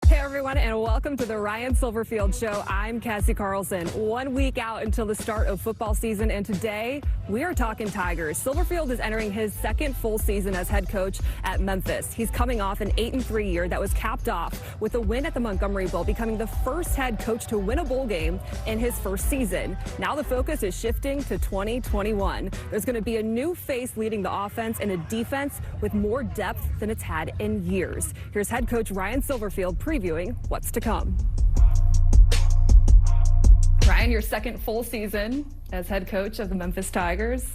Hey everyone, and welcome to the Ryan Silverfield Show. I'm Cassie Carlson. 1 week out until the start of football season, and today we are talking Tigers. Silverfield is entering his second full season as head coach at Memphis. He's coming off an 8-3 year that was capped off with a win at the Montgomery Bowl, becoming the first head coach to win a bowl game in his first season. Now the focus is shifting to 2021. There's going to be a new face leading the offense and a defense with more depth than it's had in years. Here's head coach Ryan Silverfield previewing what's to come. Ryan, your second full season as head coach of the Memphis Tigers.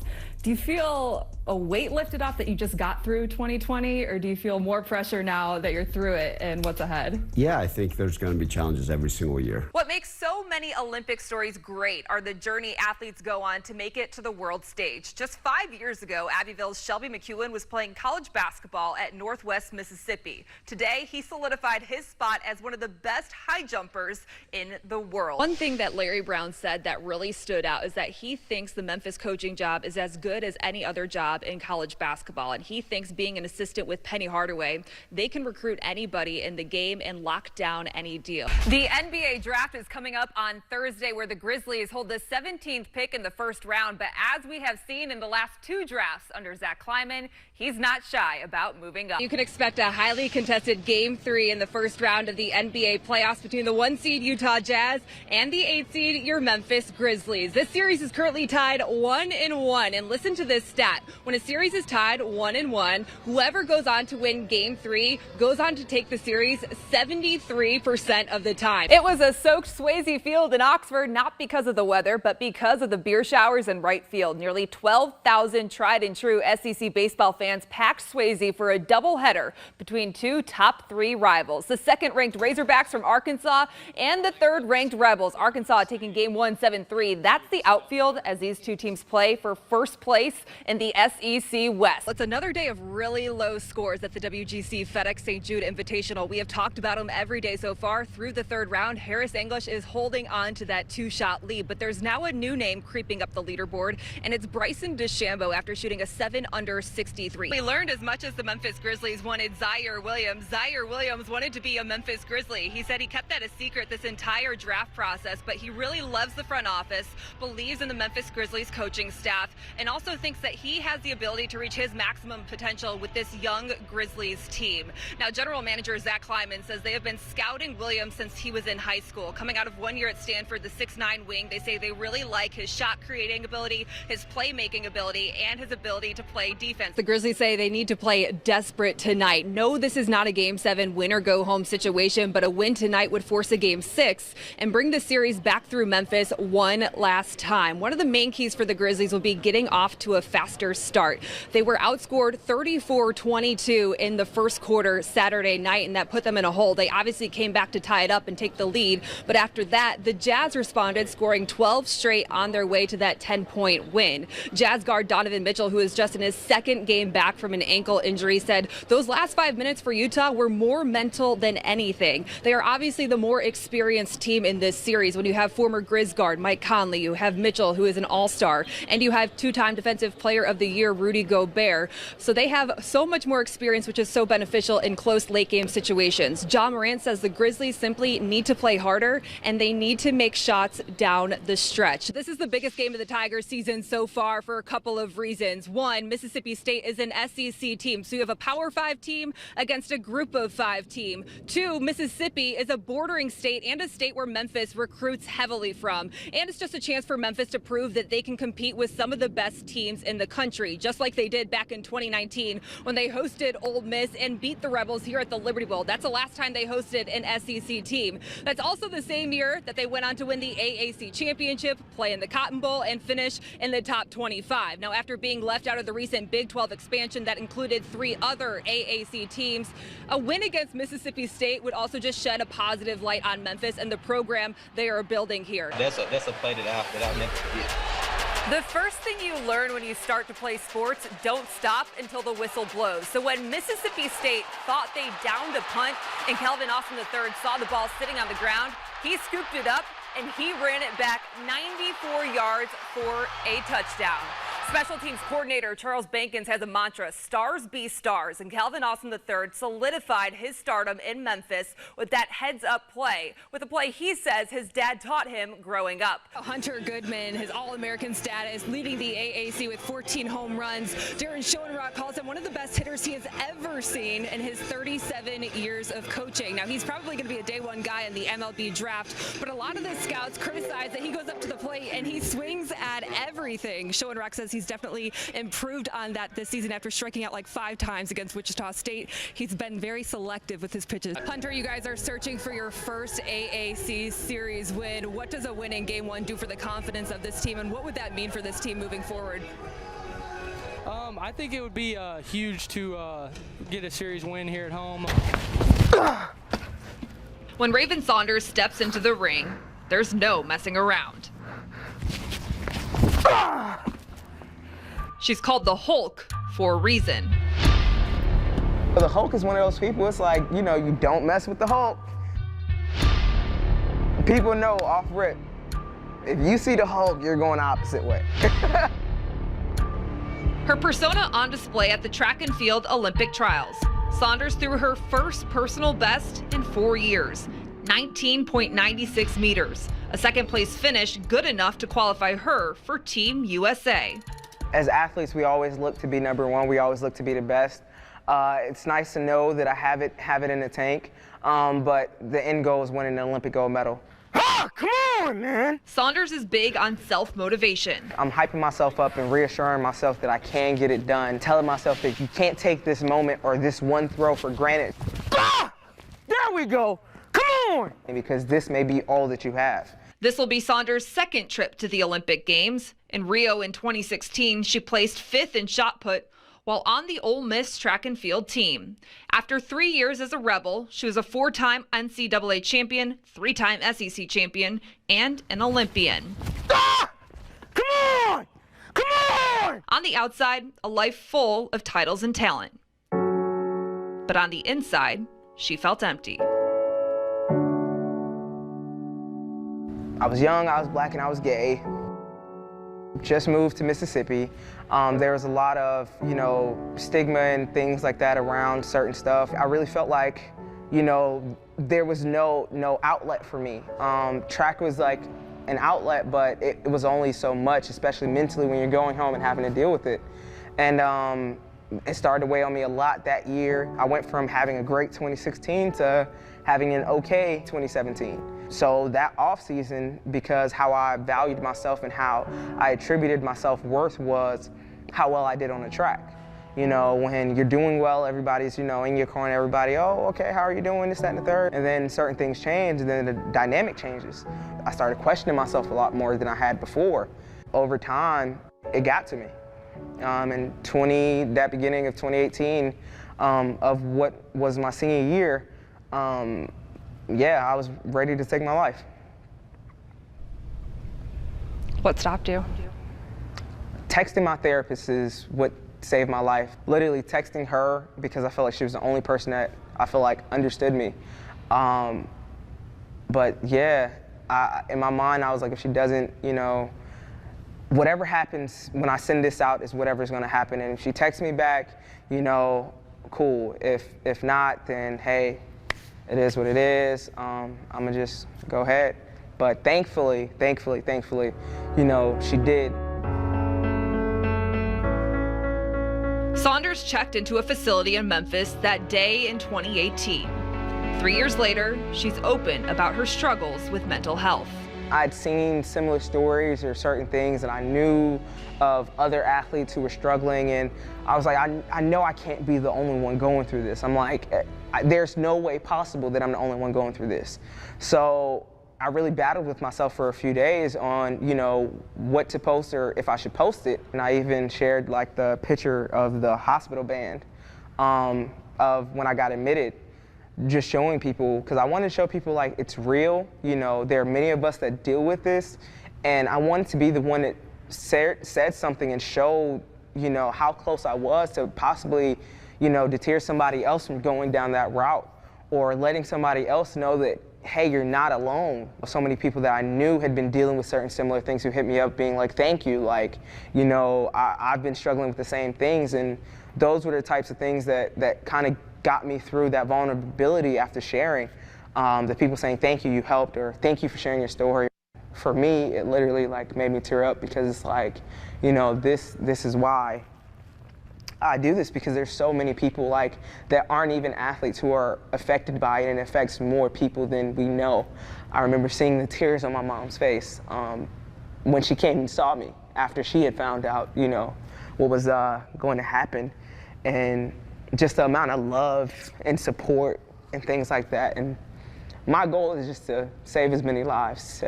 Do you feel a weight lifted off that you just got through 2020, or do you feel more pressure now that you're through it and what's ahead? Yeah, I think there's going to be challenges every single year. What makes so many Olympic stories great are the journey athletes go on to make it to the world stage. Just 5 years ago, Abbeville's Shelby McEwen was playing college basketball at Northwest Mississippi. Today, he solidified his spot as one of the best high jumpers in the world. One thing that Larry Brown said that really stood out is that he thinks the Memphis coaching job is as good as any other job in college basketball, and he thinks being an assistant with Penny Hardaway, they can recruit anybody in the game and lock down any deal. The NBA draft is coming up on Thursday, where the Grizzlies hold the 17th pick in the first round, but as we have seen in the last two drafts under Zach Kleiman, he's not shy about moving up. You can expect a highly contested Game 3 in the first round of the NBA playoffs between the 1 seed Utah Jazz and the 8 seed your Memphis Grizzlies. This series is currently tied 1-1, and listen to this stat. When a series is tied 1-1, whoever goes on to win Game 3 goes on to take the series 73% of the time. It was a soaked Swayze Field in Oxford, not because of the weather, but because of the beer showers in right field. Nearly 12,000 tried and true SEC baseball fans packed Swayze for a doubleheader between two top 3 rivals. The second-ranked Razorbacks from Arkansas and the third-ranked Rebels. Arkansas taking Game 1 7-3. That's the outfield as these two teams play for first place in the SEC West. It's another day of really low scores at the WGC FedEx St. Jude Invitational. We have talked about them every day so far through the third round. Harris English is holding on to that 2-shot lead, but there's now a new name creeping up the leaderboard, and it's Bryson DeChambeau after shooting a 7 under 63. We learned as much as the Memphis Grizzlies wanted Zaire Williams. Zaire Williams wanted to be a Memphis Grizzly. He said he kept that a secret this entire draft process, but he really loves the front office, believes in the Memphis Grizzlies coaching staff, and also thinks that he has the ability to reach his maximum potential with this young Grizzlies team. Now, General Manager Zach Kleiman says they have been scouting Williams since he was in high school. Coming out of 1 year at Stanford, the 6'9" wing, they say they really like his shot creating ability, his playmaking ability, and his ability to play defense. The Grizzlies say they need to play desperate tonight. No, this is not a Game 7 win or go home situation, but a win tonight would force a Game 6 and bring the series back through Memphis one last time. One of the main keys for the Grizzlies will be getting off to a faster start. They were outscored 34-22 in the first quarter Saturday night, and that put them in a hole. They obviously came back to tie it up and take the lead, but after that, the Jazz responded, scoring 12 straight on their way to that 10-point win. Jazz guard Donovan Mitchell, who is just in his second game back from an ankle injury, said those last 5 minutes for Utah were more mental than anything. They are obviously the more experienced team in this series when you have former Grizz guard Mike Conley, you have Mitchell, who is an all-star, and you have two-time Defensive Player of the Year Rudy Gobert. So they have so much more experience, which is so beneficial in close late-game situations. John Morant says the Grizzlies simply need to play harder, and they need to make shots down the stretch. This is the biggest game of the Tigers season so far for a couple of reasons. One, Mississippi State is an SEC team, so you have a Power 5 team against a Group of 5 team. Two, Mississippi is a bordering state and a state where Memphis recruits heavily from, and it's just a chance for Memphis to prove that they can compete with some of the best teams in the country, just like they did back in 2019 when they hosted Ole Miss and beat the Rebels here at the Liberty Bowl. That's the last time they hosted an SEC team. That's also the same year that they went on to win the AAC championship, play in the Cotton Bowl, and finish in the top 25. Now, after being left out of the recent Big 12 expansion that included 3 other AAC teams, a win against Mississippi State would also just shed a positive light on Memphis and the program they are building here. That's a play that I'll never forget. The first thing you learn when you start to play sports, don't stop until the whistle blows. So when Mississippi State thought they downed a punt and Calvin Austin III saw the ball sitting on the ground, he scooped it up and he ran it back 94 yards for a touchdown. Special teams coordinator Charles Bankins has a mantra, stars be stars, and Calvin Austin III solidified his stardom in Memphis with that heads-up play, with a play he says his dad taught him growing up. Hunter Goodman, his All-American status, leading the AAC with 14 home runs. Darren Schoenrock calls him one of the best hitters he has ever seen in his 37 years of coaching. Now, he's probably going to be a day one guy in the MLB draft, but a lot of the scouts criticize that he goes up to the plate and he swings at everything. Schoenrock says he's definitely improved on that this season after striking out like 5 times against Wichita State. He's been very selective with his pitches. Hunter, you guys are searching for your first AAC series win. What does a win in Game 1 do for the confidence of this team, and what would that mean for this team moving forward? I think it would be huge to get a series win here at home. When Raven Saunders steps into the ring, there's no messing around. She's called the Hulk for a reason. The Hulk is one of those people, it's like, you know, you don't mess with the Hulk. People know off rip, if you see the Hulk, you're going the opposite way. Her persona on display at the track and field Olympic trials. Saunders threw her first personal best in 4 years, 19.96 meters. A second place finish good enough to qualify her for Team USA. As athletes, we always look to be number one. We always look to be the best. It's nice to know that I have it in the tank, but the end goal is winning an Olympic gold medal. Ah, come on, man! Saunders is big on self-motivation. I'm hyping myself up and reassuring myself that I can get it done, telling myself that you can't take this moment or this one throw for granted. Ah! There we go! Come on! Because this may be all that you have. This will be Saunders' second trip to the Olympic Games. In Rio in 2016, she placed 5th in shot put while on the Ole Miss track and field team. After 3 years as a Rebel, she was a 4-time NCAA champion, 3-time SEC champion, and an Olympian. Ah! Come on! Come on! On the outside, a life full of titles and talent. But on the inside, she felt empty. I was young, I was black, and I was gay. Just moved to Mississippi. There was a lot of, you know, stigma and things like that around certain stuff. I really felt like, you know, there was no outlet for me. Track was like an outlet, but it was only so much, especially mentally when you're going home and having to deal with it. And it started to weigh on me a lot that year. I went from having a great 2016 to having an okay 2017. So that off season, because how I valued myself and how I attributed my self-worth was how well I did on the track. You know, when you're doing well, everybody's, you know, in your corner, everybody, oh, okay, how are you doing, this, that, and the third? And then certain things change, and then the dynamic changes. I started questioning myself a lot more than I had before. Over time, it got to me. In that beginning of 2018, of what was my senior year, yeah, I was ready to take my life. What stopped you? Texting my therapist is what saved my life. Literally texting her because I felt like she was the only person that I feel like understood me. But yeah, in my mind, I was like, if she doesn't, you know, whatever happens when I send this out is whatever's gonna happen. And if she texts me back, you know, cool. If not, then hey, it is what it is. I'm gonna just go ahead. But thankfully, you know, she did. Saunders checked into a facility in Memphis that day in 2018. 3 years later, she's open about her struggles with mental health. I'd seen similar stories or certain things, and I knew of other athletes who were struggling, and I was like, I know I can't be the only one going through this. I'm like, there's no way possible that I'm the only one going through this. So I really battled with myself for a few days on, you know, what to post or if I should post it. And I even shared like the picture of the hospital band of when I got admitted, just showing people, because I wanted to show people like it's real. You know, there are many of us that deal with this, and I wanted to be the one that said something and showed, you know, how close I was to possibly, you know, deter somebody else from going down that route, or letting somebody else know that hey, you're not alone. So many people that I knew had been dealing with certain similar things who hit me up being like, thank you, like, you know, I've been struggling with the same things. And those were the types of things that kind of got me through that vulnerability after sharing. The people saying, thank you, you helped, or thank you for sharing your story. For me, it literally like made me tear up, because it's like, you know, this is why I do this, because there's so many people like that aren't even athletes who are affected by it, and it affects more people than we know. I remember seeing the tears on my mom's face when she came and saw me after she had found out, you know, what was going to happen, and just the amount of love and support and things like that. And my goal is just to save as many lives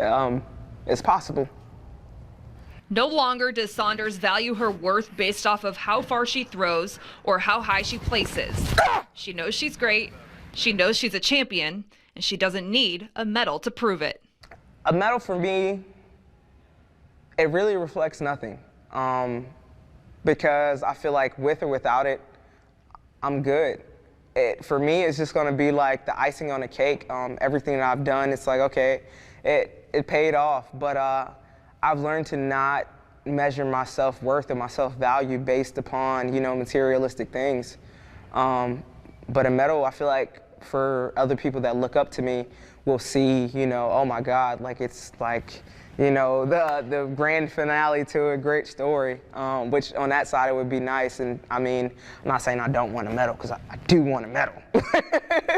as possible. No longer does Saunders value her worth based off of how far she throws or how high she places. She knows she's great, she knows she's a champion, and she doesn't need a medal to prove it. A medal for me, it really reflects nothing, because I feel like with or without it, I'm good. For me, it's just gonna be like the icing on the cake. Everything that I've done, it's like, okay, it paid off, but I've learned to not measure my self-worth or my self-value based upon, you know, materialistic things. But a medal, I feel like for other people that look up to me will see, you know, oh my God, like it's like, you know, the grand finale to a great story, which on that side it would be nice. And I mean, I'm not saying I don't want a medal, because I do want a medal.